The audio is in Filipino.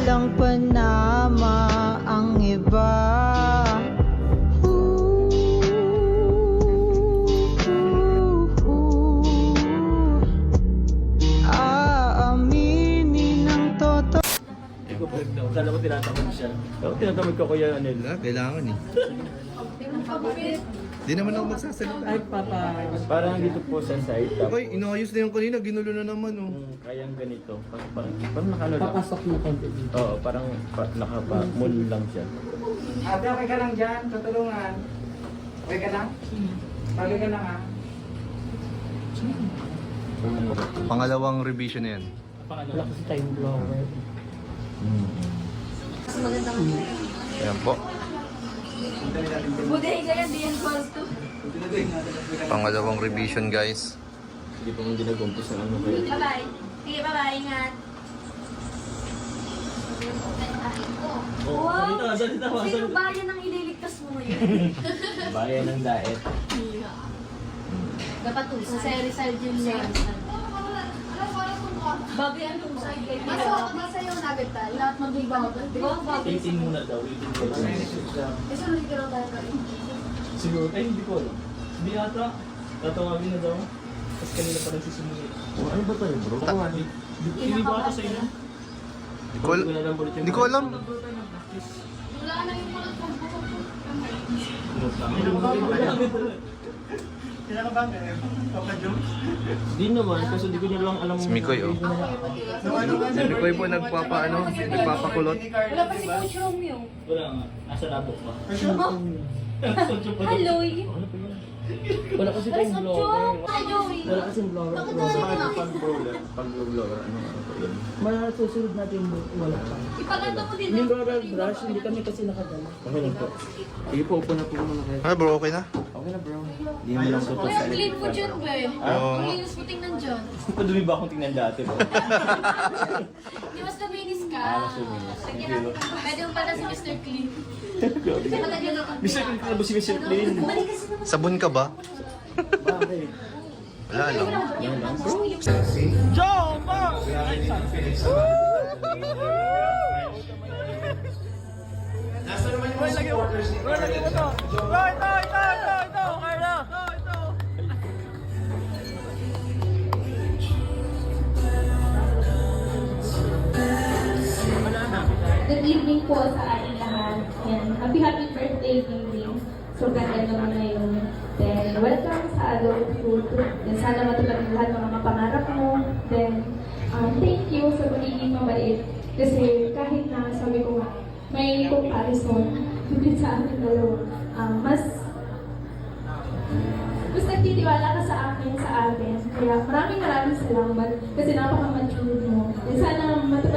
walang panama ang iba. Aaminin ng totoo. Kala ko tinatamad siya. Ako tinatamad ko Kuya Anel. Wala, kailangan eh. Di naman ako magsasalita. Ay, papa. Parang dito po sa side. Okay, inayos na yung kanina, ginulo na naman oh. Kayang ganito. Parang nakano lang. Papasok mo konti dito. Oo, parang naka-moon lang siya. Ate, okay ka lang dyan. Tutulungan. Okay ka lang? Sabi ka lang ha. Pangalawang revision na yan. Wala kasi tayong blower. Ayan po. Buday ka yan, di yan false to. Pangalawang revision guys. Hindi pa mong ginagumpis ng ano kayo. Bye-bye. Sige, bye-bye. Ingat. Wow! Salita. Sino bayan ang ililigtas mo ngayon? Bayan ng daet. Dapat tusay. Sa Rizal Junior. Bagay ang tusay. Masa yung nagatay. Lahat mag-ibang. Di ba? Bagay. 18 muna daw. 18 muna. Kasi ulit ka lang tayo kayo. Siguro, ay hindi ko alam. Hindi ata. Tatawagin na daw. Tapos kanina pa nagsisimuli. Ano ba tayo bro? Hindi ba ata sa inyo? Hindi ko alam. Wala na yung mga Kailan ka ba? Papa Jones? Hindi naman, kasi hindi ko niya lang alam. Si Mikoy oh. Si Mikoy po nagpapakulot. Wala pa si Coach Romeo. Wala nga. Nasa labok pa. Hello. Wala kasi tayong blower. Joey. Wala kasi blower. Bakit Pag-blower, ano po yun? Masusunod natin wala pa. Ipaganda mo din. Yung rubber brush, hindi kami kasi nakadala. Okay lang po. Sige po, upo na po muna kayo. Ah bro, okay na? Okay na bro. Hindi mo lang tutok Uy, sa ang clean mo dyan, be. Oo. Ang linis mo tingnan dyan. Padumi ba akong tingnan dati po? Di mas luminis ka. Mas luminis. Lagyan natin. Pwede mo pala si Mr. Clean. Grabe. Palagyan ako. Mr. Clean ka na ba si Mr. Clean? Balik kasi naman. Sabon ka ba? Bakit? Wala lang. Yan lang. Good evening po sa ating lahat. Yan. Happy birthday, King. So, ganda naman ngayon. Then, welcome sa adulthood. Then, sana matupad ang lahat mga pangarap mo. Then, thank you sa pagiging mabait. Kasi kahit na, sabi ko nga, may comparison between sa ating dalawa. Mas nagtitiwala ka sa akin. Kaya maraming salamat kasi napaka-mature mo. Then, sana matupad